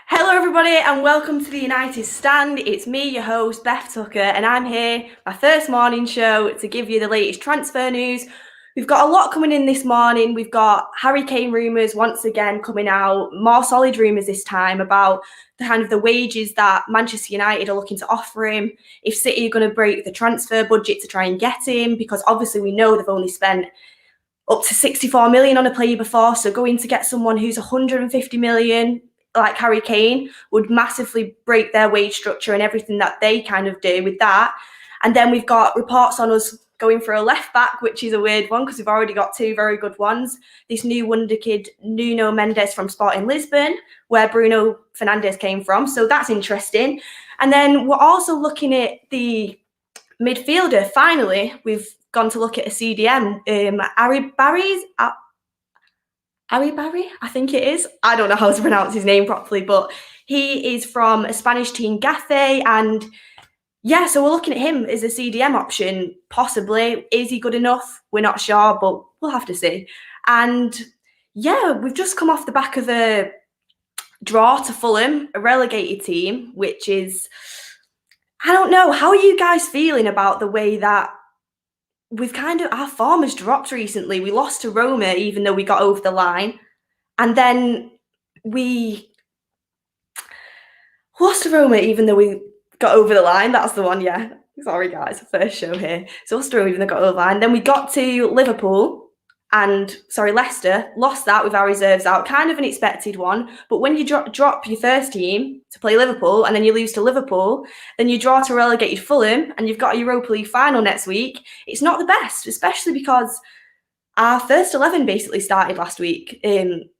Hello everybody and welcome to the United Stand. It's me, your host, Beth Tucker, and I'm here, my first morning show, to give you the latest transfer news. We've got a lot coming in this morning. We've got Harry Kane rumours once again coming out, more solid rumours this time about the wages that Manchester United are looking to offer him, if City are going to break the transfer budget to try and get him, because obviously we know they've only spent up to 64 million on a player before, so going to get someone who's 150 million like Harry Kane would massively break their wage structure and everything that they kind of do with that. And then we've got reports on us going for a left back, which is a weird one because we've already got two very good ones. This new wonder kid, Nuno Mendes from Sporting Lisbon, where Bruno Fernandes came from. So that's interesting. And then we're also looking at the midfielder. Finally, we've gone to look at a CDM. Harry Barry, I think it is. I don't know how to pronounce his name properly, but he is from a Spanish team, Getafe, and yeah, so we're looking at him as a CDM option, possibly. Is he good enough? We're not sure, but we'll have to see. And yeah, we've just come off the back of a draw to Fulham, a relegated team, which is, I don't know, how are you guys feeling about the way that our form has dropped recently? We lost to Roma, even though we got over the line. And then we lost to Roma, even though we got over the line. That's the one, yeah. Sorry, guys, first show here. So lost to Roma, even though we got over the line. Then we got to Leicester, lost that with our reserves out. Kind of an expected one. But when you drop your first team to play Liverpool and then you lose to Liverpool, then you draw to relegated Fulham and you've got a Europa League final next week, it's not the best, especially because our first 11 basically started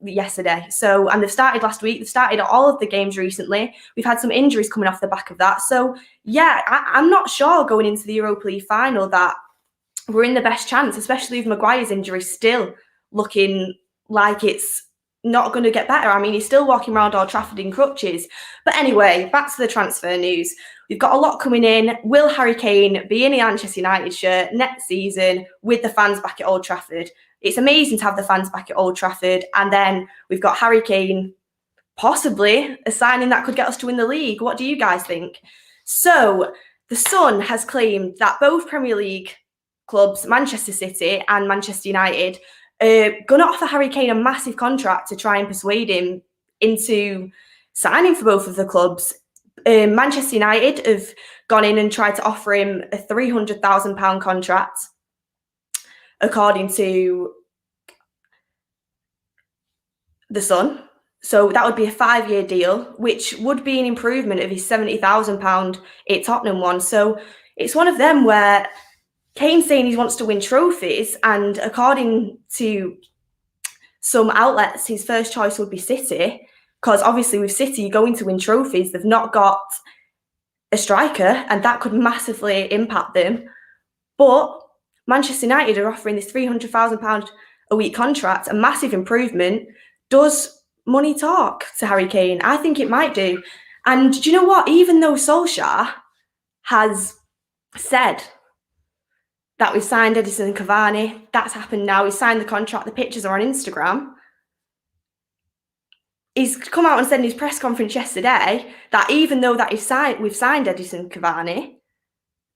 yesterday. And they've started last week. They've started all of the games recently. We've had some injuries coming off the back of that. So yeah, I'm not sure going into the Europa League final that we're in the best chance, especially with Maguire's injury still looking like it's not going to get better. I mean, he's still walking around Old Trafford in crutches. But anyway, back to the transfer news. We've got a lot coming in. Will Harry Kane be in the Manchester United shirt next season with the fans back at Old Trafford? It's amazing to have the fans back at Old Trafford. And then we've got Harry Kane, possibly a signing that could get us to win the league. What do you guys think? So the Sun has claimed that both Premier League clubs, Manchester City and Manchester United, are going to offer Harry Kane a massive contract to try and persuade him into signing for both of the clubs. Manchester United have gone in and tried to offer him a £300,000 contract, according to the Sun. So that would be a 5-year deal, which would be an improvement of his £70,000 at Tottenham one. So it's one of them where Kane's saying he wants to win trophies, and according to some outlets, his first choice would be City, because obviously with City, going to win trophies, they've not got a striker, and that could massively impact them. But Manchester United are offering this £300,000 a week contract, a massive improvement. Does money talk to Harry Kane? I think it might do. And do you know what? Even though Solskjaer has said that we've signed Edison Cavani, that's happened now. He's signed the contract. The pictures are on Instagram. He's come out and said in his press conference yesterday that even though that we've signed Edison Cavani,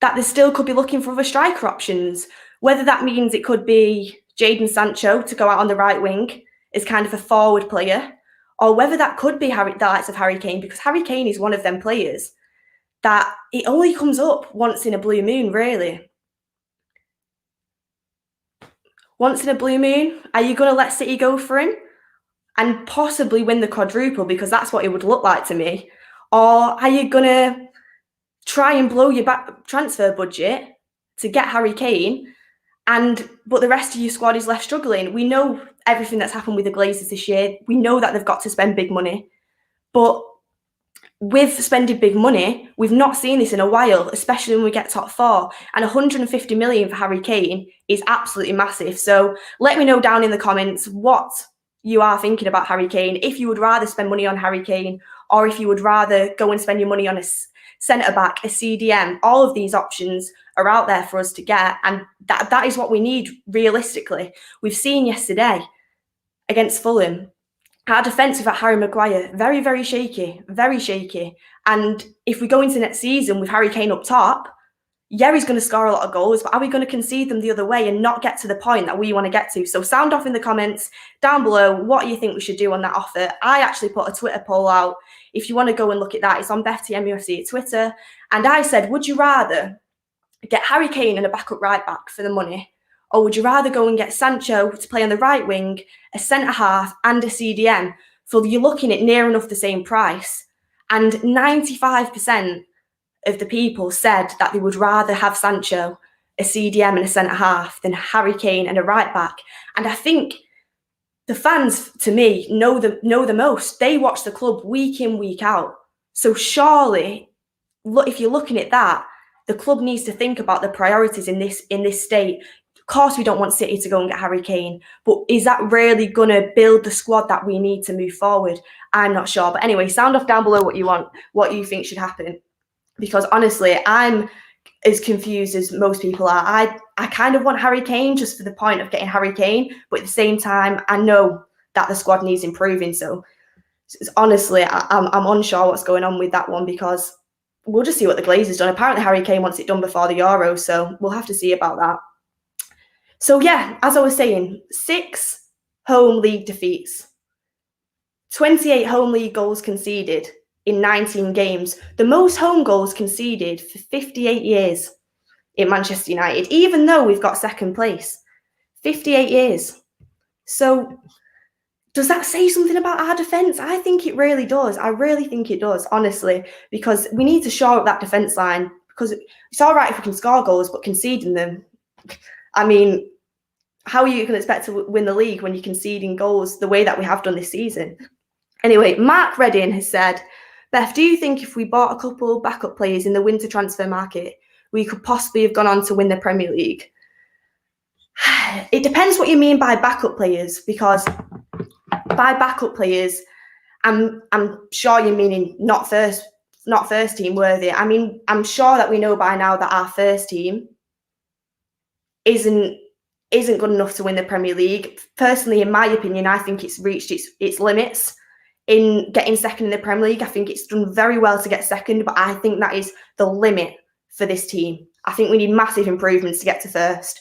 that they still could be looking for other striker options. Whether that means it could be Jadon Sancho to go out on the right wing as kind of a forward player, or whether that could be the likes of Harry Kane, because Harry Kane is one of them players that it only comes up once in a blue moon, really. Once in a blue moon, are you going to let City go for him and possibly win the quadruple, because that's what it would look like to me? Or are you going to try and blow your transfer budget to get Harry Kane, but the rest of your squad is left struggling? We know everything that's happened with the Glazers this year. We know that they've got to spend big money. But with spending big money, we've not seen this in a while, especially when we get top four. And 150 million for Harry Kane is absolutely massive. So let me know down in the comments what you are thinking about Harry Kane. If you would rather spend money on Harry Kane, or if you would rather go and spend your money on a centre-back, a CDM. All of these options are out there for us to get. And that is what we need realistically. We've seen yesterday against Fulham Our defence without Harry Maguire, very, very shaky, very shaky. And if we go into next season with Harry Kane up top, yeah, he's going to score a lot of goals, but are we going to concede them the other way and not get to the point that we want to get to? So sound off in the comments down below what you think we should do on that offer. I actually put a Twitter poll out. If you want to go and look at that, it's on BethTMUFC at Twitter. And I said, would you rather get Harry Kane and a backup right back for the money? Or would you rather go and get Sancho to play on the right wing, a centre-half and a CDM? So you're looking at near enough the same price. And 95% of the people said that they would rather have Sancho, a CDM and a centre-half than Harry Kane and a right back. And I think the fans, to me, know the most. They watch the club week in, week out. So surely, look, if you're looking at that, the club needs to think about the priorities in this state. Of course, we don't want City to go and get Harry Kane, but is that really going to build the squad that we need to move forward? I'm not sure. But anyway, sound off down below what you think should happen. Because honestly, I'm as confused as most people are. I kind of want Harry Kane just for the point of getting Harry Kane, but at the same time, I know that the squad needs improving. So honestly, I'm unsure what's going on with that one, because we'll just see what the Glazers done. Apparently, Harry Kane wants it done before the Euros, so we'll have to see about that. So yeah, as I was saying, 6 home league defeats, 28 home league goals conceded in 19 games, the most home goals conceded for 58 years in Manchester United, even though we've got second place. 58 years. So does that say something about our defence? I think it really does. I really think it does, honestly, because we need to shore up that defence line, because it's all right if we can score goals, but conceding them, I mean, how are you going to expect to win the league when you're conceding goals the way that we have done this season? Anyway, Mark Redding has said, Beth, do you think if we bought a couple backup players in the winter transfer market, we could possibly have gone on to win the Premier League? It depends what you mean by backup players, because by backup players, I'm sure you're meaning not first team worthy. I mean, I'm sure that we know by now that our first team isn't good enough to win the Premier League. Personally, in my opinion, I think it's reached its limits in getting second in the Premier League. I think it's done very well to get second, but I think that is the limit for this team. I think we need massive improvements to get to first.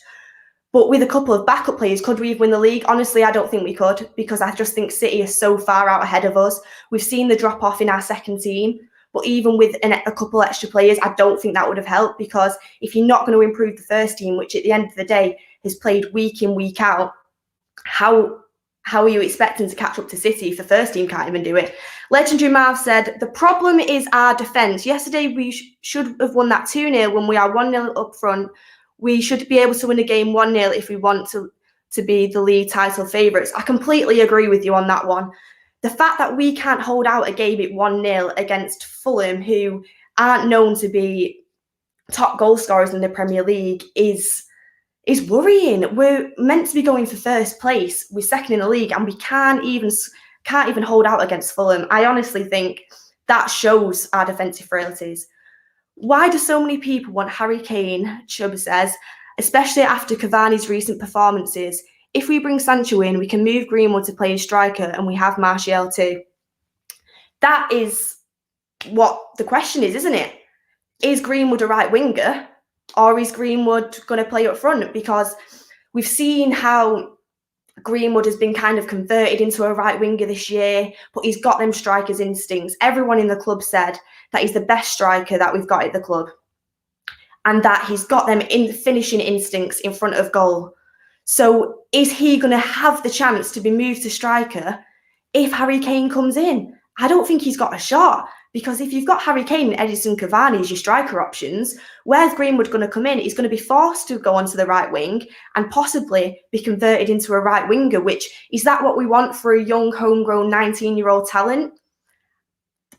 But with a couple of backup players, could we win the league? Honestly, I don't think we could, because I just think City is so far out ahead of us. We've seen the drop off in our second team, but even with a couple extra players, I don't think that would have helped, because if you're not going to improve the first team, which at the end of the day has played week in, week out, how are you expecting to catch up to City if the first team can't even do it? Legendary Marv said, the problem is our defence. Yesterday, we should have won that 2-0 when we are 1-0 up front. We should be able to win a game 1-0 if we want to be the league title favourites. I completely agree with you on that one. The fact that we can't hold out a game at 1-0 against Fulham, who aren't known to be top goal scorers in the Premier League, is worrying. We're meant to be going for first place. We're second in the league, and we can't even hold out against Fulham. I honestly think that shows our defensive frailties. Why do so many people want Harry Kane, Chubb says, especially after Cavani's recent performances? If we bring Sancho in, we can move Greenwood to play as striker, and we have Martial too. That is what the question is, isn't it? Is Greenwood a right winger, or is Greenwood going to play up front? Because we've seen how Greenwood has been kind of converted into a right winger this year, but he's got them striker's instincts. Everyone in the club said that he's the best striker that we've got at the club, and that he's got them in finishing instincts in front of goal. So is he going to have the chance to be moved to striker if Harry Kane comes in? I don't think he's got a shot, because if you've got Harry Kane and Edison Cavani as your striker options, where's Greenwood going to come in? He's going to be forced to go onto the right wing and possibly be converted into a right winger, which is that what we want for a young, homegrown 19-year-old talent?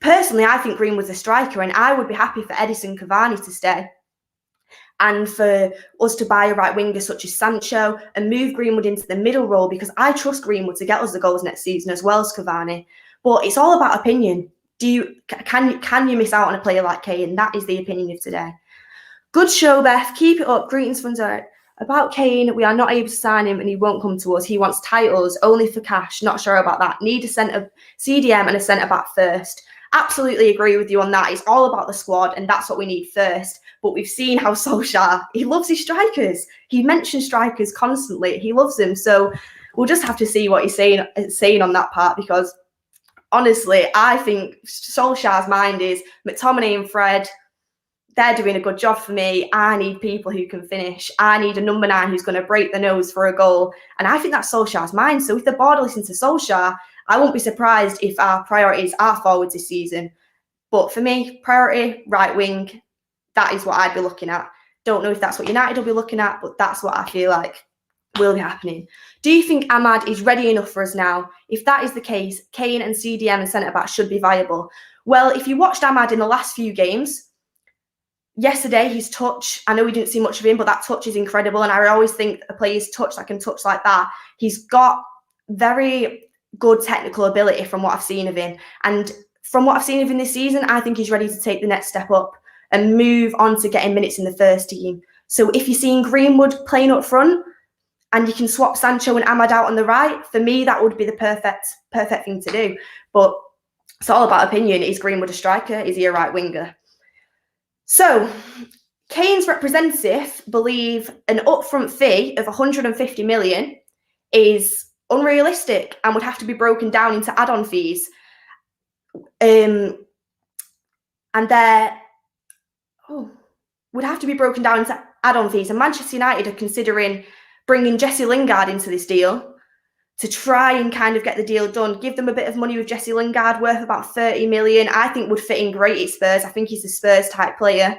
Personally, I think Greenwood's a striker, and I would be happy for Edison Cavani to stay, and for us to buy a right winger such as Sancho and move Greenwood into the middle role, because I trust Greenwood to get us the goals next season as well as Cavani. But it's all about opinion. Can you miss out on a player like Kane? That is the opinion of today. Good show, Beth. Keep it up. Greetings from Zurich. About Kane, we are not able to sign him and he won't come to us. He wants titles, only for cash. Not sure about that. Need a centre CDM and a centre back first. Absolutely agree with you on that. It's all about the squad and that's what we need first. But we've seen how Solskjaer, he loves his strikers. He mentions strikers constantly. He loves them. So we'll just have to see what he's saying on that part, because honestly, I think Solskjaer's mind is McTominay and Fred, they're doing a good job for me. I need people who can finish. I need a number 9 who's going to break the nose for a goal. And I think that's Solskjaer's mind. So if the board listens to Solskjaer, I won't be surprised if our priorities are forwards this season. But for me, priority, right wing, that is what I'd be looking at. Don't know if that's what United will be looking at, but that's what I feel like will be happening. Do you think Ahmad is ready enough for us now? If that is the case, Kane and CDM and centre-back should be viable. Well, if you watched Ahmad in the last few games, yesterday, his touch, I know we didn't see much of him, but that touch is incredible. And I always think a player's touch that can touch like that, he's got very good technical ability from what I've seen of him. And from what I've seen of him this season, I think he's ready to take the next step up and move on to getting minutes in the first team. So if you're seeing Greenwood playing up front and you can swap Sancho and Ahmad out on the right, for me, that would be the perfect thing to do. But it's all about opinion. Is Greenwood a striker? Is he a right winger? So, Kane's representative believe an upfront fee of 150 million is unrealistic and would have to be broken down into add-on fees. Would have to be broken down into add-on fees. And Manchester United are considering bringing Jesse Lingard into this deal to try and kind of get the deal done. Give them a bit of money with Jesse Lingard, worth about 30 million. I think would fit in great at Spurs. I think he's a Spurs type player.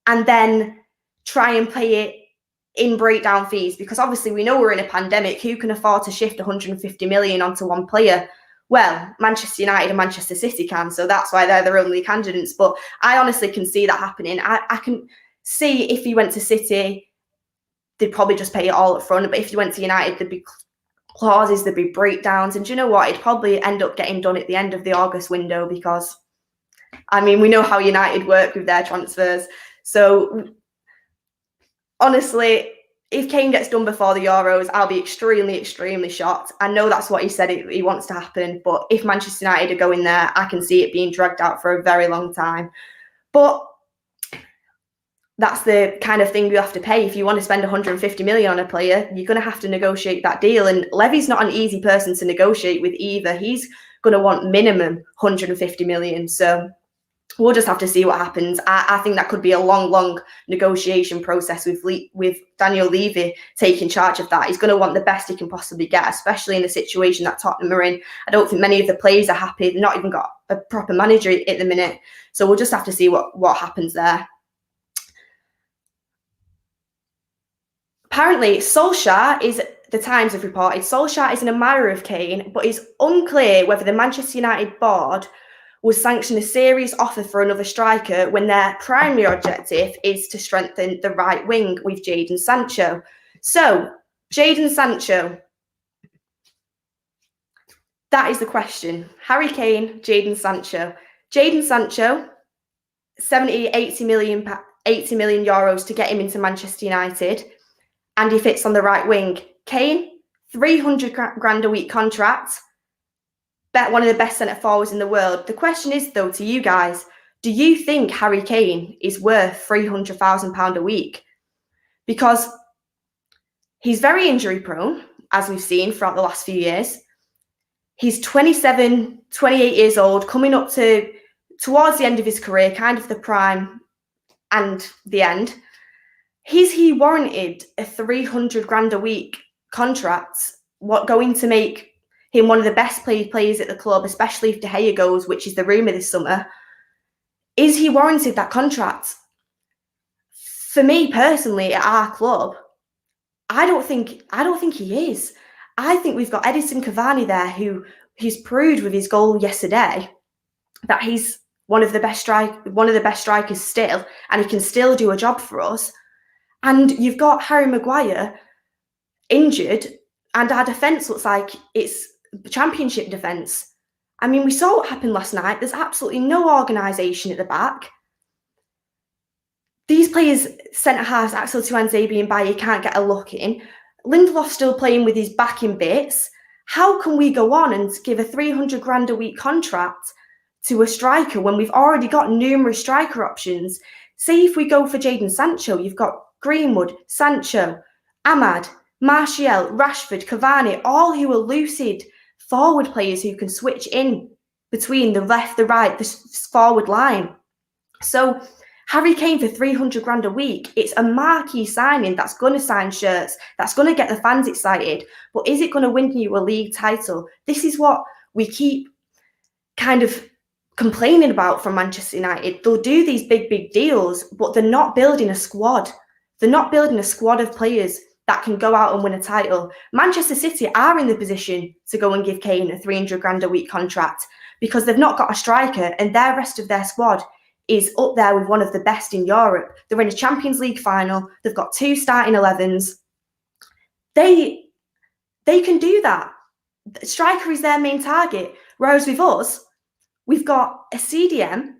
And then try and pay it in breakdown fees, because obviously we know we're in a pandemic. Who can afford to shift 150 million onto one player? Well, Manchester United and Manchester City can, so that's why they're their only candidates. But I honestly can see that happening. I can see if he went to City, they'd probably just pay it all up front. But if you went to United, there'd be clauses, there'd be breakdowns. And do you know what? It'd probably end up getting done at the end of the August window, because, I mean, we know how United work with their transfers. So, honestly, if Kane gets done before the Euros, I'll be extremely, extremely shocked. I know that's what he said he wants to happen. But if Manchester United are going there, I can see it being dragged out for a very long time. But that's the kind of thing you have to pay. If you want to spend 150 million on a player, you're going to have to negotiate that deal. And Levy's not an easy person to negotiate with either. He's going to want minimum 150 million. So we'll just have to see what happens. I think that could be a long, long negotiation process with Daniel Levy taking charge of that. He's going to want the best he can possibly get, especially in the situation that Tottenham are in. I don't think many of the players are happy. They've not even got a proper manager at the minute. So we'll just have to see what happens there. Apparently, the Times have reported, Solskjaer is an admirer of Kane, but it's unclear whether the Manchester United board will sanction a serious offer for another striker when their primary objective is to strengthen the right wing with Jadon Sancho. So, Jadon Sancho, that is the question. Harry Kane, Jadon Sancho. Jadon Sancho, 80 million euros to get him into Manchester United, and he fits on the right wing. Kane, 300 grand a week contract, one of the best centre forwards in the world. The question is, though, to you guys, do you think Harry Kane is worth £300,000 a week? Because he's very injury prone, as we've seen throughout the last few years. He's 27, 28 years old, coming up towards the end of his career, kind of the prime and the end. Is he warranted a 300 grand a week contract? What going to make him one of the best players at the club, especially if De Gea goes, which is the rumour this summer? Is he warranted that contract? For me personally, at our club, I don't think he is. I think we've got Edison Cavani there, who he's proved with his goal yesterday that he's one of the best strikers still, and he can still do a job for us. And you've got Harry Maguire injured, and our defence looks like it's championship defence. I mean, we saw what happened last night. There's absolutely no organisation at the back. these players, centre-halves, Axel Tuanzebe and Bailly, can't get a look in. Lindelof's still playing with his back in bits. How can we go on and give a 300 grand a week contract to a striker when we've already got numerous striker options? Say if we go for Jadon Sancho, you've got Greenwood, Sancho, Ahmad, Martial, Rashford, Cavani, all who are lucid forward players who can switch in between the left, the right, the forward line. So Harry Kane for 300 grand a week, it's a marquee signing that's going to sign shirts, that's going to get the fans excited. But is it going to win you a league title? This is what we keep kind of complaining about from Manchester United. They'll do these big deals, but they're not building a squad. They're not building a squad of players that can go out and win a title. Manchester City are in the position to go and give Kane a 300 grand a week contract because they've not got a striker and their rest of their squad is up there with one of the best in Europe. They're in a Champions League final. They've got 2 starting 11s. They can do that. The striker is their main target. Whereas with us, we've got a CDM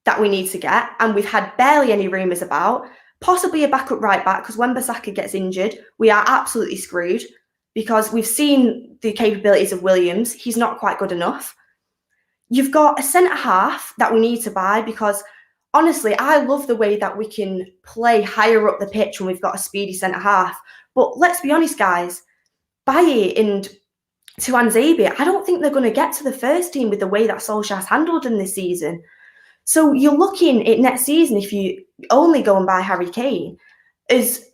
that we need to get, and we've had barely any rumours about. Possibly a backup right back, because when Bissaka gets injured, we are absolutely screwed because we've seen the capabilities of Williams. He's not quite good enough. You've got a centre-half that we need to buy because, honestly, I love the way that we can play higher up the pitch when we've got a speedy centre-half. But let's be honest, guys, Bailly and Tuanzebe, I don't think they're going to get to the first team with the way that Solskjaer's handled them this season. So you're looking at next season, if you only go and buy Harry Kane, as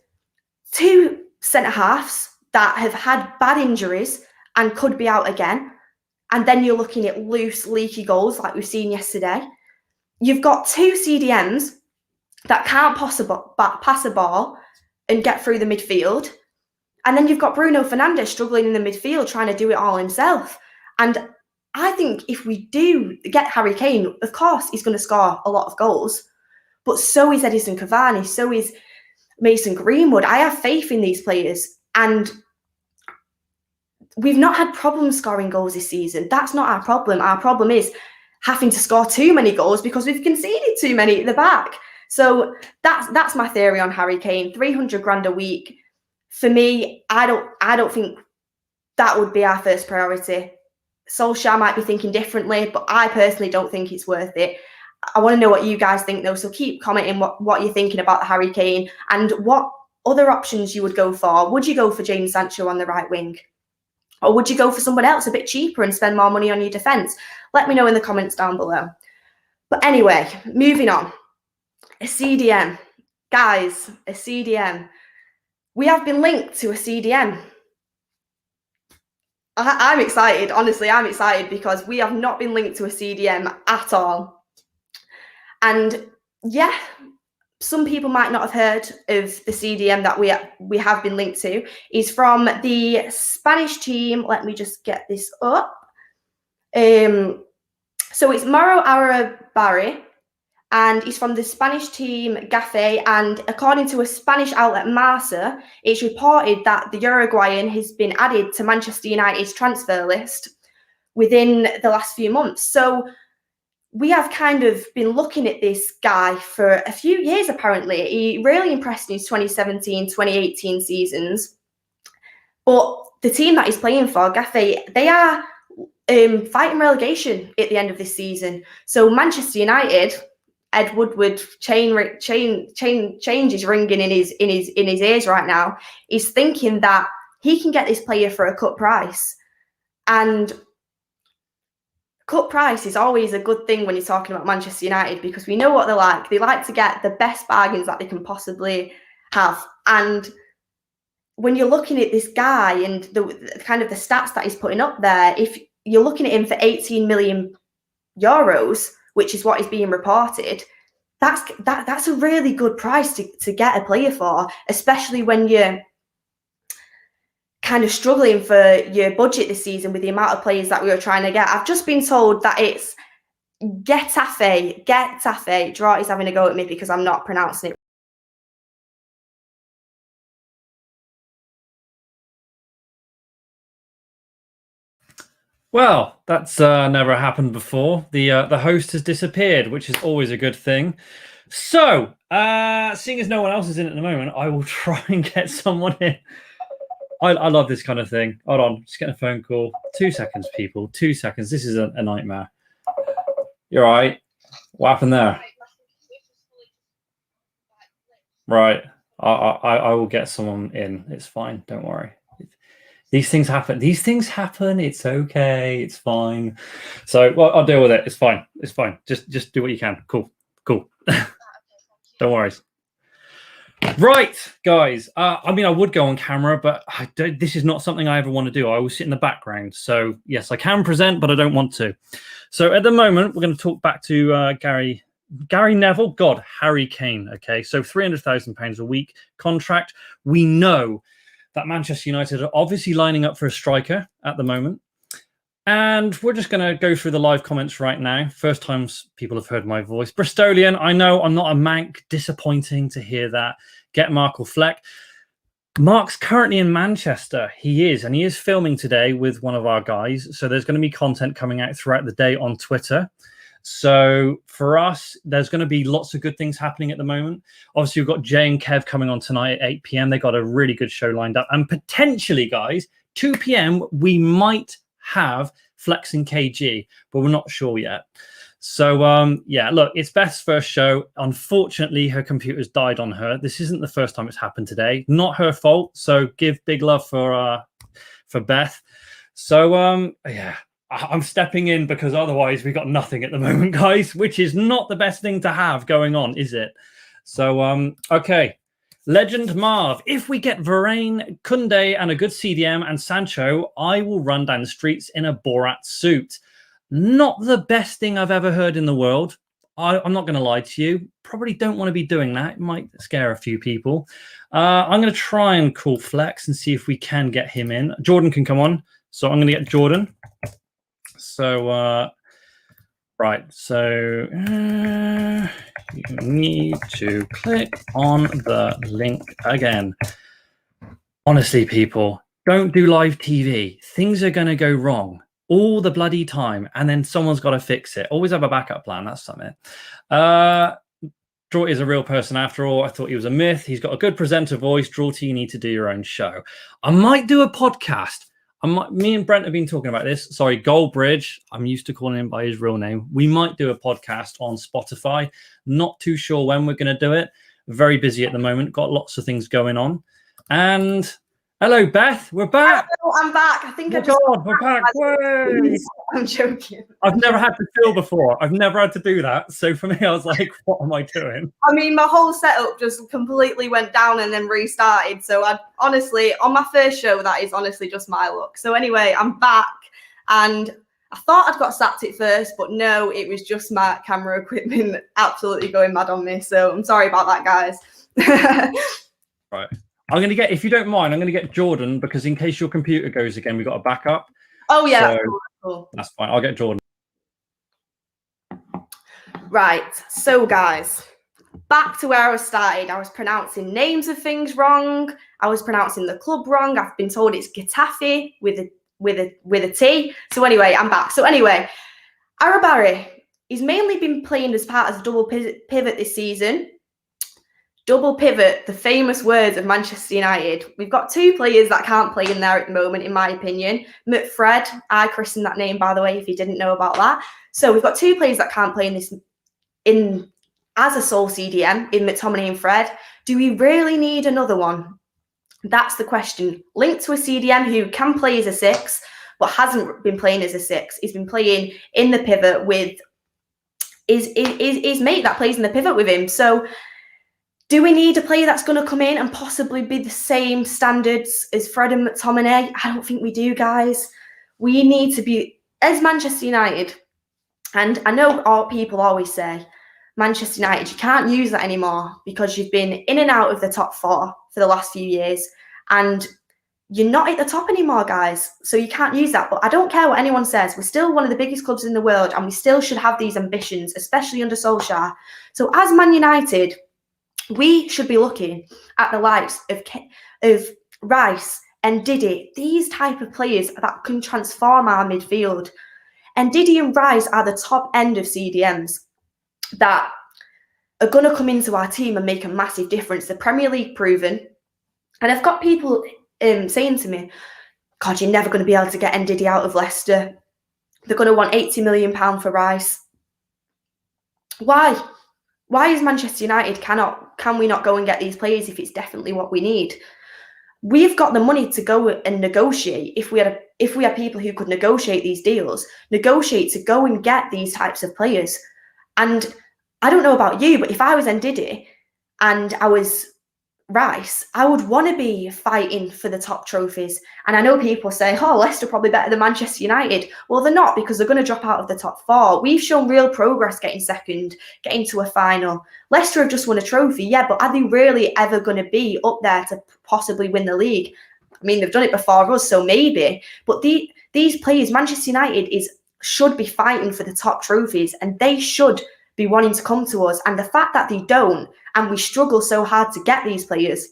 2 centre-halves that have had bad injuries and could be out again. And then you're looking at loose, leaky goals like we've seen yesterday. You've got 2 CDMs that can't pass a ball and get through the midfield. And then you've got Bruno Fernandes struggling in the midfield, trying to do it all himself. And I think if we do get Harry Kane, of course, he's going to score a lot of goals. But so is Edison Cavani, so is Mason Greenwood. I have faith in these players. And we've not had problems scoring goals this season. That's not our problem. Our problem is having to score too many goals because we've conceded too many at the back. So that's my theory on Harry Kane. 300 grand a week. For me, I don't think that would be our first priority. Solskjaer might be thinking differently, but I personally don't think it's worth it. I want to know what you guys think, though. So keep commenting what you're thinking about the Harry Kane and what other options you would go for. Would you go for Jadon Sancho on the right wing? Or would you go for someone else a bit cheaper and spend more money on your defence? Let me know in the comments down below. But anyway, moving on. A CDM. Guys, a CDM. We have been linked to a CDM. I'm excited. Honestly, I'm excited because we have not been linked to a CDM at all. And yeah, some people might not have heard of the CDM that we have been linked to. He's from the Spanish team. Let me just get this up. So it's Mauro Arabarri, and he's from the Spanish team Gaffe. And according to a Spanish outlet, Marca, it's reported that the Uruguayan has been added to Manchester United's transfer list within the last few months. So we have kind of been looking at this guy for a few years, apparently. He really impressed in his 2017-2018 seasons. But the team that he's playing for, Gaffe, they are fighting relegation at the end of this season. So Manchester United, Ed Woodward change is ringing in his ears right now. He's thinking that he can get this player for a cut price. And cut price is always a good thing when you're talking about Manchester United because we know what they're like. They like to get the best bargains that they can possibly have. And when you're looking at this guy and the kind of the stats that he's putting up there, if you're looking at him for 18 million euros, which is what is being reported, that's a really good price to get a player for, especially when you're kind of struggling for your budget this season with the amount of players that we were trying to get. I've just been told that it's Getafe. Draw is having a go at me because I'm not pronouncing it. Well, that's never happened before. The host has disappeared, which is always a good thing. So, seeing as no one else is in at the moment, I will try and get someone in. I love this kind of thing. Hold on, just getting a phone call. 2 seconds, people. 2 seconds. This is a nightmare. You're all right. What happened there? Right. I will get someone in. It's fine. Don't worry. These things happen. These things happen. It's okay. It's fine. So, well, I'll deal with it. It's fine. It's fine. Just do what you can. Cool. Don't worry. Right, guys. I mean, I would go on camera, but this is not something I ever want to do. I always sit in the background. So, yes, I can present, but I don't want to. So, at the moment, we're going to talk back to Gary Neville. God, Harry Kane. Okay, so £300,000 a week contract. We know that Manchester United are obviously lining up for a striker at the moment. And we're just going to go through the live comments right now. First times people have heard my voice. Bristolian, I know I'm not a Manc. Disappointing to hear that. Get Mark or Fleck. Mark's currently in Manchester. He is, and he is filming today with one of our guys. So there's going to be content coming out throughout the day on Twitter. So for us, there's going to be lots of good things happening at the moment. Obviously, we've got Jay and Kev coming on tonight at 8 p.m. They got a really good show lined up. And potentially, guys, 2 p.m, we might have Flex and KG, but we're not sure yet. So, yeah, look, it's Beth's first show. Unfortunately, her computer's died on her. This isn't the first time it's happened today. Not her fault. So give big love for Beth. So, yeah, I'm stepping in because otherwise we've got nothing at the moment, guys, which is not the best thing to have going on, is it? So, okay. Legend Marv, if we get Varane, Kunde, and a good CDM and Sancho, I will run down the streets in a Borat suit. Not the best thing I've ever heard in the world. I'm not going to lie to you. Probably don't want to be doing that. It might scare a few people. I'm going to try and call Flex and see if we can get him in. Jordan can come on. So I'm going to get Jordan. So, right. So you need to click on the link again. Honestly, people, don't do live TV. Things are going to go wrong all the bloody time, and then someone's got to fix it. Always have a backup plan. That's something. Draw is a real person after all. I thought he was a myth. He's got a good presenter voice. Draw, you need to do your own show. I might do a podcast. Me and Brent have been talking about this. Sorry, Goldbridge. I'm used to calling him by his real name. We might do a podcast on Spotify. Not too sure when we're going to do it. Very busy at the moment. Got lots of things going on. And hello, Beth. We're back. Hello, I'm back. I think we're back. Way. I'm joking. I've never had to film before. I've never had to do that. So for me, I was like, what am I doing? I mean, my whole setup just completely went down and then restarted. So I honestly, on my first show, that is honestly just my luck. So anyway, I'm back, and I thought I'd got sacked at first, but no, it was just my camera equipment absolutely going mad on me. So I'm sorry about that, guys. Right. I'm going to get, if you don't mind, I'm going to get Jordan, because in case your computer goes again, we've got a backup. Oh, yeah. So cool. That's fine. I'll get Jordan. Right. So, guys, back to where I started. I was pronouncing names of things wrong. I was pronouncing the club wrong. I've been told it's Getafe with a T. So, anyway, I'm back. So, anyway, Arabarri, he's mainly been playing as part of the double pivot this season. Double pivot, the famous words of Manchester United. We've got two players that can't play in there at the moment, in my opinion. McFred, I christened that name, by the way, if you didn't know about that. So we've got two players that can't play as a sole CDM in McTominay and Fred. Do we really need another one? That's the question. Linked to a CDM who can play as a 6, but hasn't been playing as a 6. He's been playing in the pivot with his mate that plays in the pivot with him. So do we need a player that's going to come in and possibly be the same standards as Fred and McTominay? I don't think we do, guys. We need to be, as Manchester United, and I know all people always say, Manchester United, you can't use that anymore because you've been in and out of the top 4 for the last few years, and you're not at the top anymore, guys. So you can't use that. But I don't care what anyone says. We're still one of the biggest clubs in the world, and we still should have these ambitions, especially under Solskjaer. So as Man United, we should be looking at the likes of Rice and Didi, these type of players that can transform our midfield. And Didi and Rice are the top end of CDMs that are going to come into our team and make a massive difference. The Premier League proven. And I've got people saying to me, God, you're never going to be able to get Ndidi out of Leicester. They're going to want £80 million for Rice. Why? Why is Manchester United can we not go and get these players if it's definitely what we need? We've got the money to go and negotiate. If we had people who could negotiate these deals, negotiate to go and get these types of players. And I don't know about you, but if I was Ndidi and I was Rice, I would want to be fighting for the top trophies. And I know people say, oh, Leicester probably better than Manchester United. Well, they're not, because they're going to drop out of the top four. We've shown real progress getting second, getting to a final. Leicester have just won a trophy, yeah, but are they really ever going to be up there to possibly win the league? I mean, they've done it before us, so maybe. But these players, Manchester United should be fighting for the top trophies, and they should be wanting to come to us. And the fact that they don't, and we struggle so hard to get these players,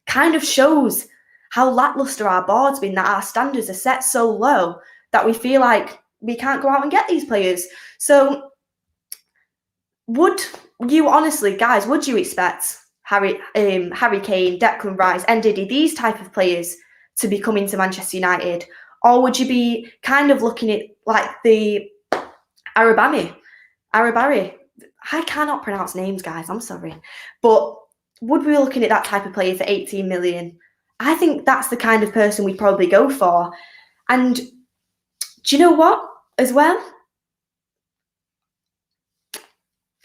kind of shows how lackluster our board's been, that our standards are set so low that we feel like we can't go out and get these players. So would you honestly, guys, would you expect Harry Kane, Declan Rice, Ndidi, these type of players to be coming to Manchester United? Or would you be kind of looking at like the Arabari? I cannot pronounce names, guys. I'm sorry. But would we be looking at that type of player for 18 million? I think that's the kind of person we'd probably go for. And do you know what, as well?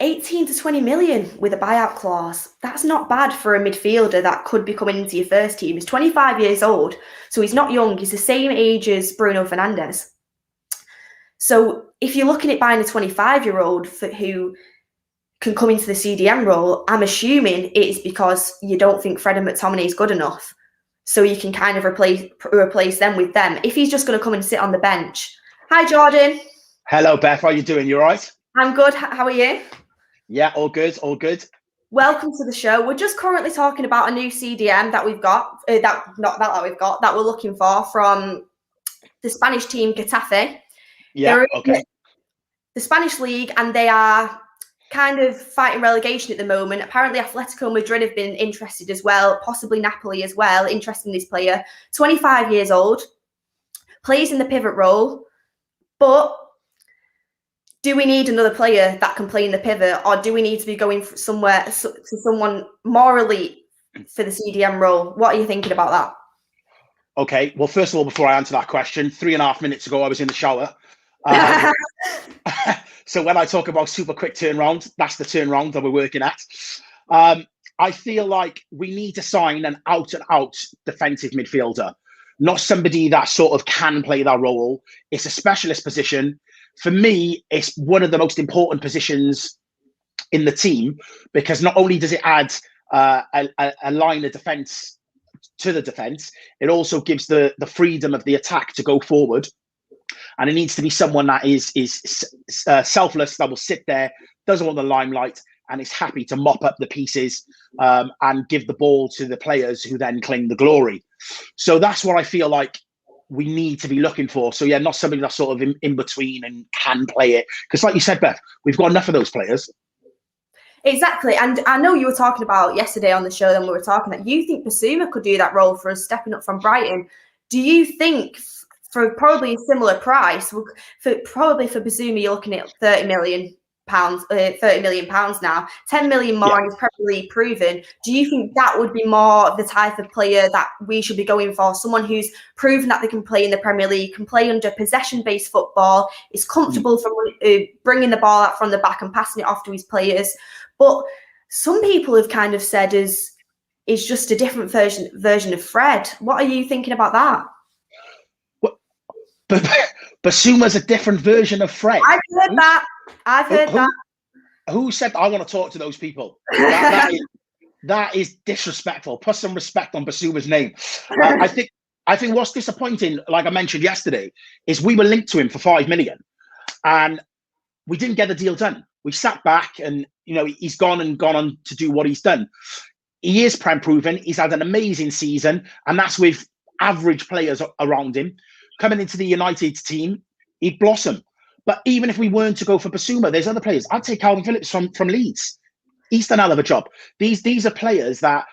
18 to 20 million with a buyout clause. That's not bad for a midfielder that could be coming into your first team. He's 25 years old, so he's not young. He's the same age as Bruno Fernandes. So if you're looking at buying a 25-year-old who can come into the CDM role, I'm assuming it is because you don't think Fred and McTominay is good enough. So you can kind of replace them with them. If he's just going to come and sit on the bench. Hi, Jordan. Hello, Beth. How are you doing? You all right? I'm good. How are you? Yeah, all good. All good. Welcome to the show. We're just currently talking about a new CDM that we've got, that we're looking for from the Spanish team Getafe. Yeah, They're okay. in the Spanish league, and they are kind of fighting relegation at the moment. Apparently, Atletico Madrid have been interested as well, possibly Napoli as well, interested in this player. 25 years old, plays in the pivot role, but do we need another player that can play in the pivot, or do we need to be going somewhere to someone more elite for the CDM role? What are you thinking about that? Okay, well, first of all, before I answer that question, 3.5 minutes ago, I was in the shower. So when I talk about super quick turnaround, that's the turnaround that we're working at. I feel like we need to sign an out-and-out defensive midfielder, not somebody that sort of can play that role. It's a specialist position. For me, it's one of the most important positions in the team, because not only does it add a line of defense to the defense, it also gives the freedom of the attack to go forward. And it needs to be someone that is selfless, that will sit there, doesn't want the limelight, and is happy to mop up the pieces and give the ball to the players who then claim the glory. So that's what I feel like we need to be looking for. So yeah, not somebody that's sort of in between and can play it. Because like you said, Beth, we've got enough of those players. Exactly. And I know you were talking about yesterday on the show, then we were talking that you think Basuma could do that role for us, stepping up from Brighton. Do you think for probably a similar price, for Basuma, you're looking at £30 million now, 10 million more is probably proven. Do you think that would be more the type of player that we should be going for? Someone who's proven that they can play in the Premier League, can play under possession-based football, is comfortable from bringing the ball out from the back and passing it off to his players. But some people have kind of said is just a different version of Fred. What are you thinking about that? But Basuma's a different version of Fred. I've heard that. Who said I want to talk to those people? That is disrespectful. Put some respect on Basuma's name. I think what's disappointing, like I mentioned yesterday, is we were linked to him for 5 million, and we didn't get the deal done. We sat back, and he's gone on to do what he's done. He is prem proven. He's had an amazing season, and that's with average players around him. Coming into the United team, he'd blossom. But even if we weren't to go for Basuma, there's other players. I'd take Calvin Phillips from Leeds. he's done a hell of a job. These are players that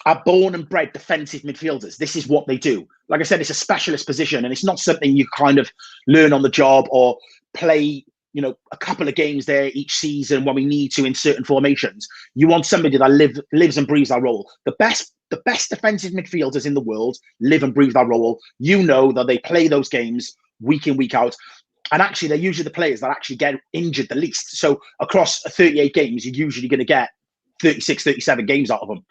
are born and bred defensive midfielders. This is what they do. Like I said, it's a specialist position, and it's not something you kind of learn on the job or play, a couple of games there each season when we need to in certain formations. You want somebody that lives and breathes that role. The best defensive midfielders in the world live and breathe that role. That they play those games week in, week out. And actually, they're usually the players that actually get injured the least. So across 38 games, you're usually going to get 36, 37 games out of them.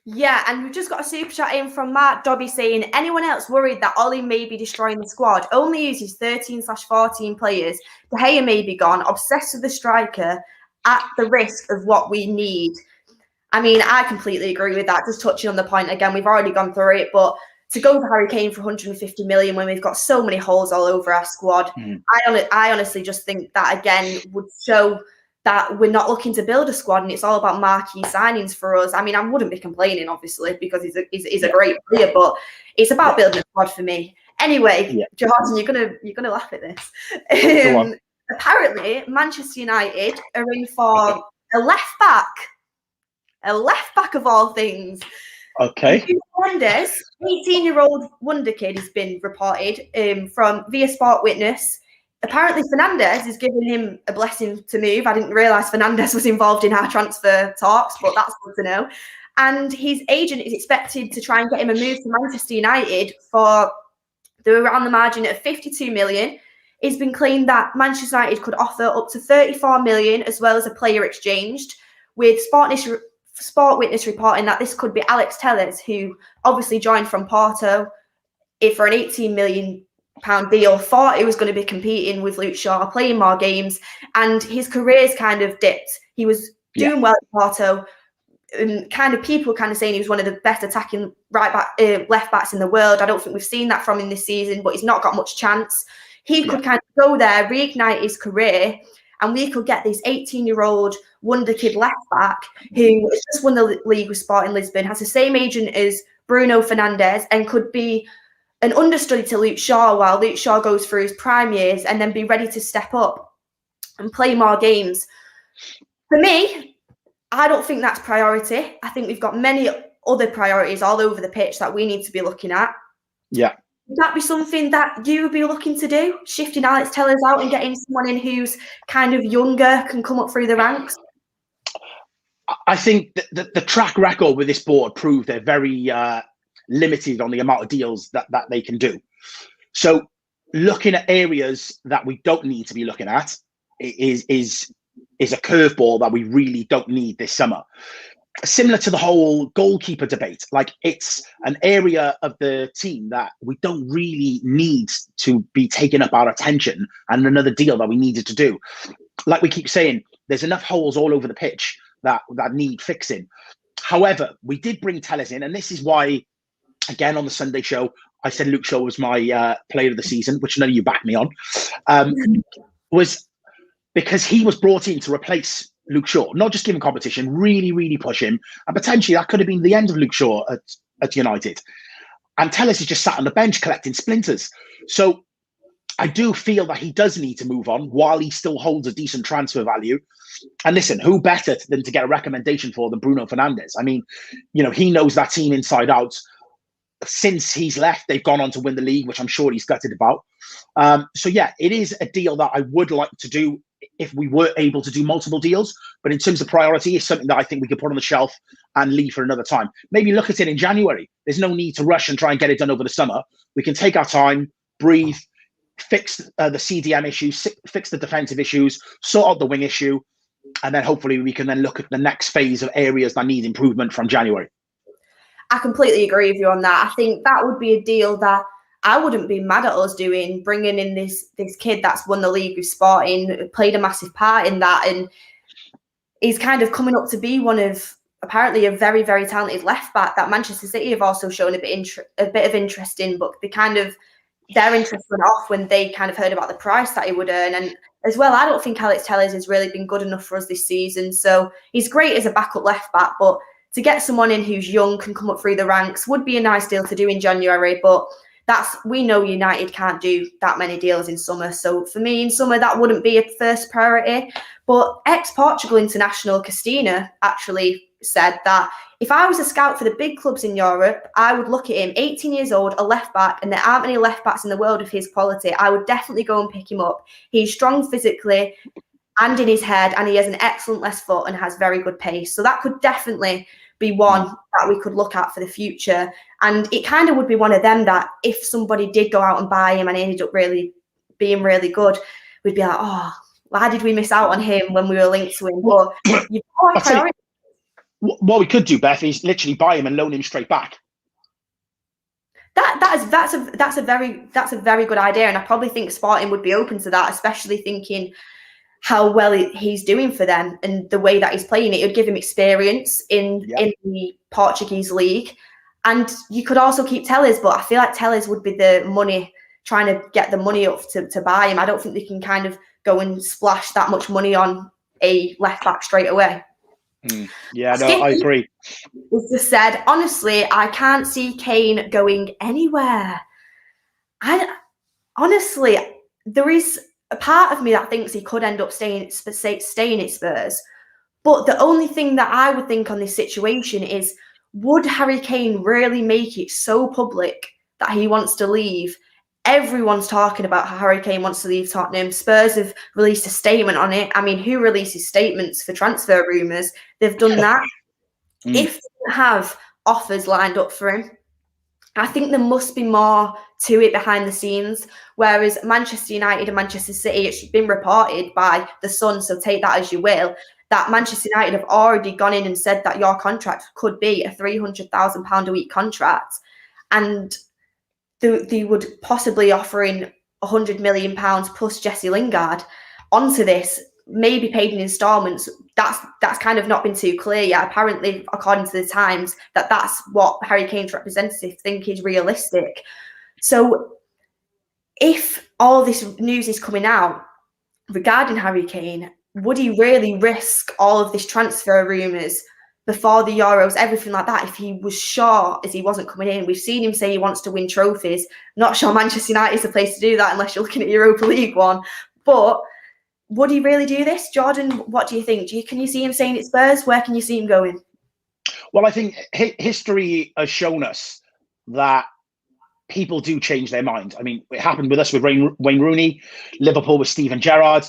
Yeah, and we've just got a super chat in from Mark Dobby saying, anyone else worried that Ollie may be destroying the squad? Only uses 13/14 players. De Gea may be gone, obsessed with the striker at the risk of what we need. I mean, I completely agree with that. Just touching on the point again, we've already gone through it, but to go for Harry Kane for 150 million when we've got so many holes all over our squad, I honestly just think that, again, would show that we're not looking to build a squad and it's all about marquee signings for us. I mean, I wouldn't be complaining, obviously, because he's a great player, but it's about building a squad for me. Anyway, Jordan, you're gonna laugh at this. Apparently, Manchester United are in for a left back of all things. Okay. Fernandes, 18-year-old wonder kid, has been reported via Sport Witness. Apparently, Fernandes is giving him a blessing to move. I didn't realise Fernandes was involved in our transfer talks, but that's good to know. And his agent is expected to try and get him a move to Manchester United for around the margin of 52 million. It's been claimed that Manchester United could offer up to 34 million as well as a player exchanged, with Sport Witness reporting that this could be Alex Telles, who obviously joined from Porto for an 18 million deal, thought he was going to be competing with Luke Shaw, playing more games, and his career's kind of dipped. He was doing well at Porto, and people kind of saying he was one of the best attacking left backs in the world. I don't think we've seen that from him this season, but he's not got much chance. He could kind of go there, reignite his career, and we could get this 18-year-old wonder kid left back who has just won the league with Sporting Lisbon, has the same agent as Bruno Fernandes, and could be an understudy to Luke Shaw while Luke Shaw goes through his prime years and then be ready to step up and play more games. For me, I don't think that's priority. I think we've got many other priorities all over the pitch that we need to be looking at. Yeah. Would that be something that you would be looking to do? Shifting Alex Telles out and getting someone in who's kind of younger, can come up through the ranks? I think the track record with this board proved they're very limited on the amount of deals that they can do. So looking at areas that we don't need to be looking at is a curveball that we really don't need this summer. Similar to the whole goalkeeper debate, like it's an area of the team that we don't really need to be taking up our attention, and another deal that we needed to do. Like we keep saying, there's enough holes all over the pitch that need fixing. However, we did bring Telles in, and this is why, again, on the Sunday show, I said Luke Shaw was my player of the season, which none of you backed me on, was because he was brought in to replace Luke Shaw, not just give him competition, really, really push him. And potentially that could have been the end of Luke Shaw at United. And Telles is just sat on the bench collecting splinters. So I do feel that he does need to move on while he still holds a decent transfer value. And listen, who better than to get a recommendation for than Bruno Fernandes? I mean, he knows that team inside out. Since he's left, they've gone on to win the league, which I'm sure he's gutted about. So yeah, it is a deal that I would like to do if we were able to do multiple deals. But in terms of priority, it's something that I think we could put on the shelf and leave for another time. Maybe look at it in January. There's no need to rush and try and get it done over the summer. We can take our time, breathe, fix the CDM issues, fix the defensive issues, sort out the wing issue, and then hopefully we can then look at the next phase of areas that need improvement from January. I completely agree with you on that. I think that would be a deal that I wouldn't be mad at us doing, bringing in this kid that's won the league with Sporting, played a massive part in that, and he's kind of coming up to be one of, apparently, a very, very talented left back that Manchester City have also shown a bit of interest in, but their interest went off when they kind of heard about the price that he would earn. And as well, I don't think Alex Telles has really been good enough for us this season. So he's great as a backup left back, but to get someone in who's young, can come up through the ranks, would be a nice deal to do in January. But we know United can't do that many deals in summer. So for me, in summer, that wouldn't be a first priority. But ex-Portugal international Castina actually said that if I was a scout for the big clubs in Europe, I would look at him, 18 years old, a left back, and there aren't many left backs in the world of his quality. I would definitely go and pick him up. He's strong physically and in his head, and he has an excellent left foot and has very good pace. So that could definitely be one that we could look at for the future. And it kind of would be one of them that if somebody did go out and buy him and ended up really being really good, we'd be like, oh, why did we miss out on him when we were linked to him? But you've got a priority. What we could do, Beth, is literally buy him and loan him straight back. That's a very good idea, and I probably think Sporting would be open to that, especially thinking how well he's doing for them and the way that he's playing. It would give him experience in the Portuguese league, and you could also keep Telles, but I feel like Telles would be the money, trying to get the money up to buy him. I don't think they can kind of go and splash that much money on a left back straight away. Yeah, no, I agree. It's just said, honestly, I can't see Kane going anywhere. Honestly, there is a part of me that thinks he could end up staying at Spurs. But the only thing that I would think on this situation is, would Harry Kane really make it so public that he wants to leave? Everyone's talking about how Harry Kane wants to leave Tottenham. Spurs have released a statement on it. I mean, who releases statements for transfer rumours? They've done that. If they have offers lined up for him, I think there must be more to it behind the scenes. Whereas Manchester United and Manchester City, it's been reported by The Sun, so take that as you will, that Manchester United have already gone in and said that your contract could be a £300,000 a week contract. And they would possibly offer in £100 million plus Jesse Lingard onto this, maybe paid in instalments. That's kind of not been too clear yet. Apparently, according to the Times, that's what Harry Kane's representatives think is realistic. So if all this news is coming out regarding Harry Kane, would he really risk all of this transfer rumours before the Euros, everything like that, if he was sure as he wasn't coming in? We've seen him say he wants to win trophies. Not sure Manchester United is the place to do that unless you're looking at Europa League one. But would he really do this? Jordan, what do you think? Can you see him staying at Spurs? Where can you see him going? Well, I think history has shown us that people do change their mind. I mean, it happened with us with Wayne Rooney, Liverpool with Steven Gerrard.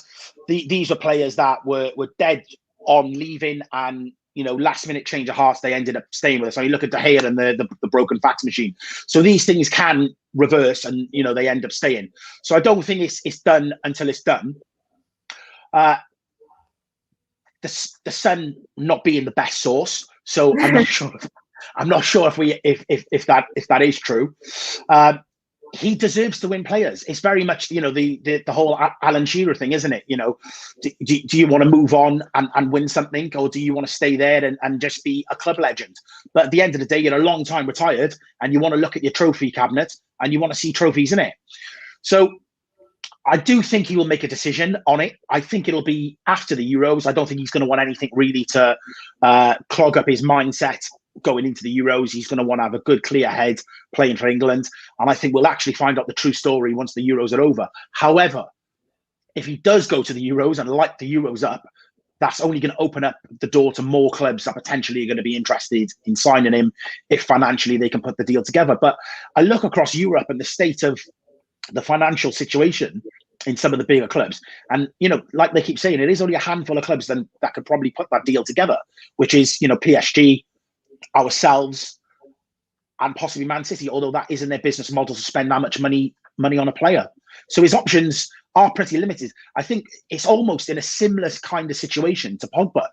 These were players that were dead on leaving, and last minute change of hearts, they ended up staying with us. So you look at De Gea and the broken fax machine. So these things can reverse, and they end up staying. So I don't think it's done until it's done. The Sun not being the best source, so I'm not sure. I'm not sure if that is true. He deserves to win players. It's very much the whole Alan Shearer thing, isn't it? Do you want to move on and win something, or do you want to stay there and just be a club legend? But at the end of the day, you're a long time retired, and you want to look at your trophy cabinet and you want to see trophies in it. So I do think he will make a decision on it. I think it'll be after the Euros. I don't think he's going to want anything really to clog up his mindset going into the Euros. He's going to want to have a good, clear head playing for England. And I think we'll actually find out the true story once the Euros are over. However, if he does go to the Euros and light the Euros up, that's only going to open up the door to more clubs that potentially are going to be interested in signing him if financially they can put the deal together. But I look across Europe and the state of the financial situation in some of the bigger clubs, and like they keep saying, it is only a handful of clubs that could probably put that deal together, which is PSG, ourselves, and possibly Man City, although that isn't their business model to spend that much money on a player. So his options are pretty limited. I think it's almost in a similar kind of situation to Pogba.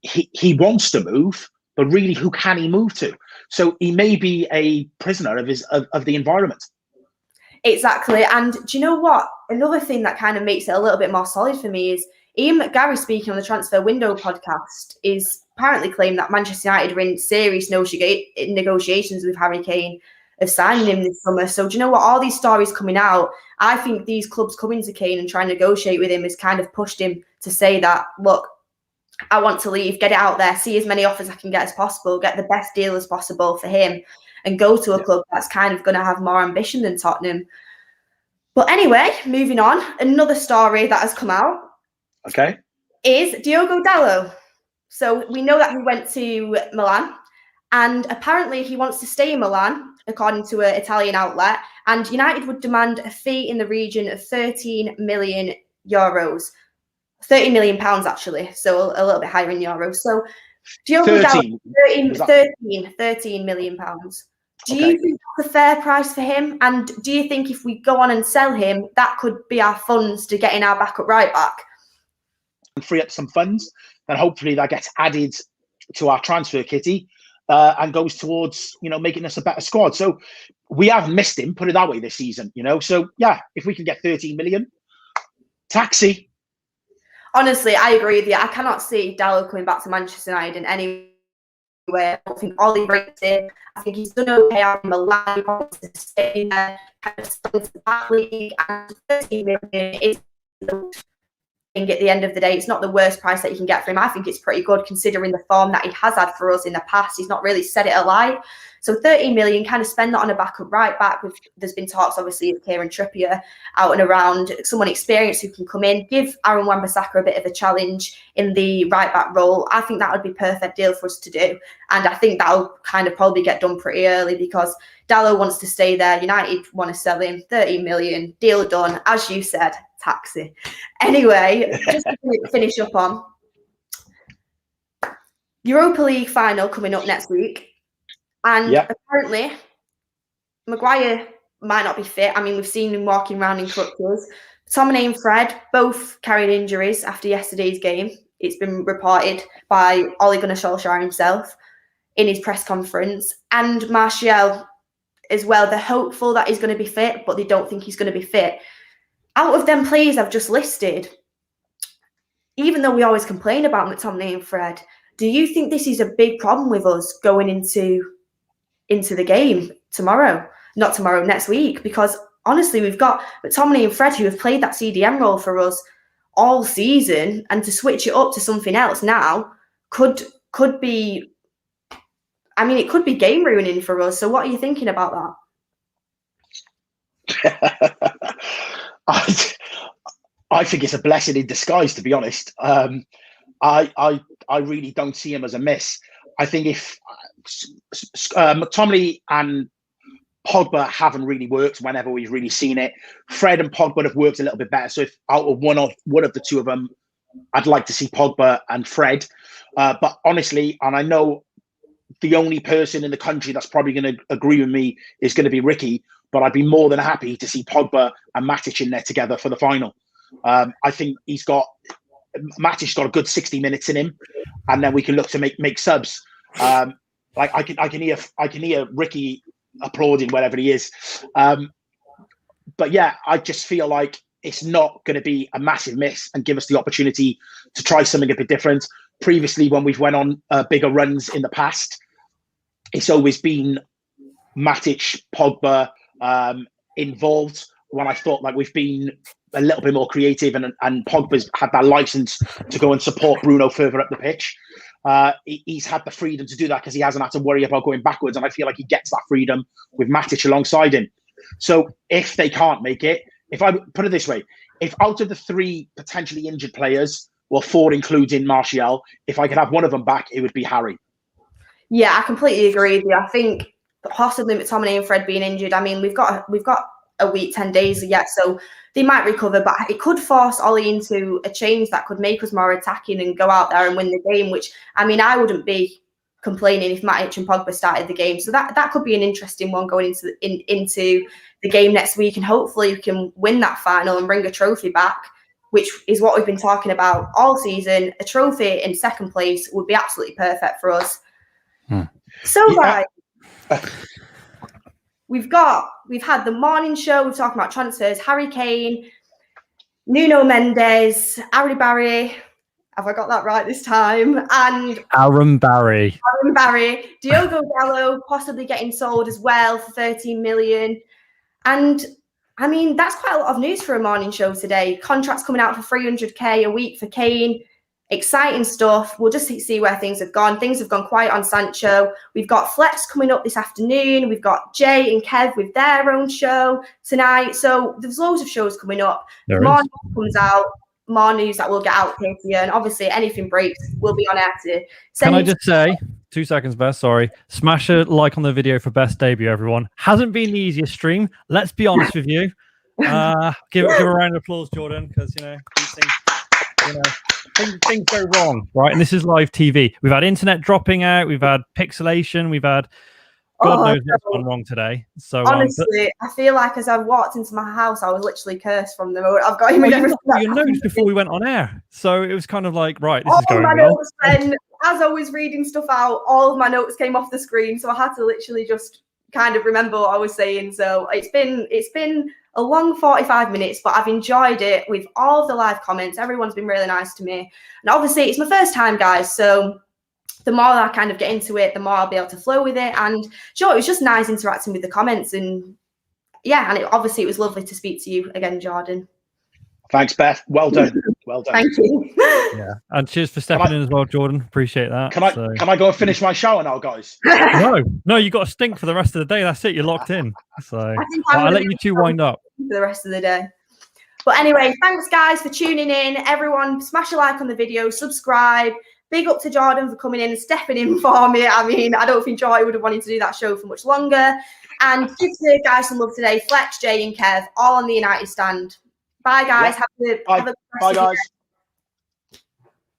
He wants to move, but really, who can he move to? So he may be a prisoner of the environment. Exactly. And do you know what? Another thing that kind of makes it a little bit more solid for me is Ian McGarry, speaking on the Transfer Window podcast, is apparently claimed that Manchester United are in serious negotiations with Harry Kane of signing him this summer. So do you know what? All these stories coming out, I think these clubs coming to Kane and trying to negotiate with him has kind of pushed him to say that, look, I want to leave, get it out there, see as many offers I can get as possible, get the best deal as possible for him. and go to a club that's kind of going to have more ambition than Tottenham. But anyway, moving on, another story that has come out is Diogo Dalot. So we know that he went to Milan, and apparently he wants to stay in Milan, according to an Italian outlet, and United would demand a fee in the region of 13 million euros. 30 million pounds, actually, so a little bit higher in euros. So Diogo Dalot, 13 million pounds. Do you think that's a fair price for him? And do you think if we go on and sell him, that could be our funds to get in our backup right back? And free up some funds, and hopefully that gets added to our transfer kitty and goes towards, making us a better squad. So we have missed him, put it that way, this season, So yeah, if we can get 13 million, taxi. Honestly, I agree with you. I cannot see Dalot coming back to Manchester United in any way. I don't think Ollie rates it. I think he's done okay out in Milan. He wants to stay there, kind of still into the back league, and 13 million is at the end of the day, it's not the worst price that you can get for him. I think it's pretty good considering the form that he has had for us in the past. He's not really set it alight. So 13 million, kind of spend that on a backup right back. There's been talks, obviously, of Kieran Trippier out and around, someone experienced who can come in, give Aaron Wan-Bissaka a bit of a challenge in the right back role. I think that would be a perfect deal for us to do. And I think that'll kind of probably get done pretty early because Dalot wants to stay there. United want to sell him. 13 million, deal done. As you said, taxi. Anyway, just to finish up on Europa League final coming up next week. And apparently, Maguire might not be fit. I mean, we've seen him walking around in crutches. Tomine and Fred both carried injuries after yesterday's game. It's been reported by Ole Gunnar Solskjaer himself in his press conference. And Martial as well. They're hopeful that he's going to be fit, but they don't think he's going to be fit. Out of them players I've just listed, even though we always complain about McTominay and Fred, do you think this is a big problem with us going into the game tomorrow? Not tomorrow, next week. Because honestly, we've got McTominay and Fred who have played that CDM role for us all season, and to switch it up to something else now could be, I mean, it could be game ruining for us. So what are you thinking about that? I think it's a blessing in disguise, to be honest. I really don't see him as a miss. I think if McTominay and Pogba haven't really worked whenever we've really seen it, Fred and Pogba have worked a little bit better. So if out of one of the two of them, I'd like to see Pogba and Fred. But honestly, and I know the only person in the country that's probably going to agree with me is going to be Ricky, but I'd be more than happy to see Pogba and Matic in there together for the final. I think Matic's got a good 60 minutes in him, and then we can look to make subs. Like I can hear Ricky applauding wherever he is. But yeah, I just feel like it's not going to be a massive miss and give us the opportunity to try something a bit different. Previously, when we've went on bigger runs in the past, it's always been Matic, Pogba involved. When I thought like we've been a little bit more creative, and Pogba's had that license to go and support Bruno further up the pitch. He's had the freedom to do that because he hasn't had to worry about going backwards, and I feel like he gets that freedom with Matic alongside him. So if they can't make it, if I put it this way, if out of the 3 potentially injured players, well, 4 including Martial, if I could have one of them back, it would be Harry. Yeah, I completely agree with you. I think possibly McTominay and Fred being injured. I mean, we've got a week, 10 days yet, so they might recover, but it could force Ollie into a change that could make us more attacking and go out there and win the game, which, I mean, I wouldn't be complaining if Matic and Pogba started the game. So that could be an interesting one going into the game next week, and hopefully we can win that final and bring a trophy back, which is what we've been talking about all season. A trophy in second place would be absolutely perfect for us. So guys, we've had the morning show. We're talking about transfers. Harry Kane, Nuno Mendes, Ari Barry. Have I got that right this time? And Aaron Barry. Diogo Dalot possibly getting sold as well for 13 million. And I mean, that's quite a lot of news for a morning show today. Contracts coming out for 300k a week for Kane. exciting stuff. We'll just see where things have gone. Things have gone quiet on Sancho. We've got Flex coming up this afternoon. We've got Jay and Kev with their own show tonight. So there's loads of shows coming up. More news comes out, more news that we'll get out here to you. And obviously, anything breaks, we'll be on air to send. Can I just say, 2 seconds, Beth, sorry. Smash a like on the video for best debut, everyone. Hasn't been the easiest stream. Let's be honest with you. Give a round of applause, Jordan, because, you know, these things, things go wrong, right? And this is live TV. We've had internet dropping out. We've had pixelation. We've had God knows what's gone wrong today. So honestly, I feel like as I walked into my house, I was literally cursed from the moment I've got him. Your notes before we went on air, so it was kind of like, right, this is going well. Notes, and as I was reading stuff out, all of my notes came off the screen, so I had to literally just kind of remember what I was saying. So it's been a long 45 minutes, but I've enjoyed it with all of the live comments. Everyone's been really nice to me, and obviously it's my first time, guys, so the more I kind of get into it, the more I'll be able to flow with it. And sure, it was just nice interacting with the comments. And yeah, and obviously it was lovely to speak to you again, Jordan. Thanks, Beth. Well done. Well done. Thank you. Yeah, and cheers for stepping in as well, Jordan. Appreciate that. Can I go and finish my shower now, guys? No, you got to stink for the rest of the day. That's it. You're locked in. So I'll let you two wind up for the rest of the day. But anyway, thanks guys for tuning in. Everyone, smash a like on the video, subscribe. Big up to Jordan for coming in and stepping in for me. I mean, I don't think Joy would have wanted to do that show for much longer. And give the guys some love today. Flex, Jay and Kev, all on the United stand. Bye, guys. Yeah. Bye, guys.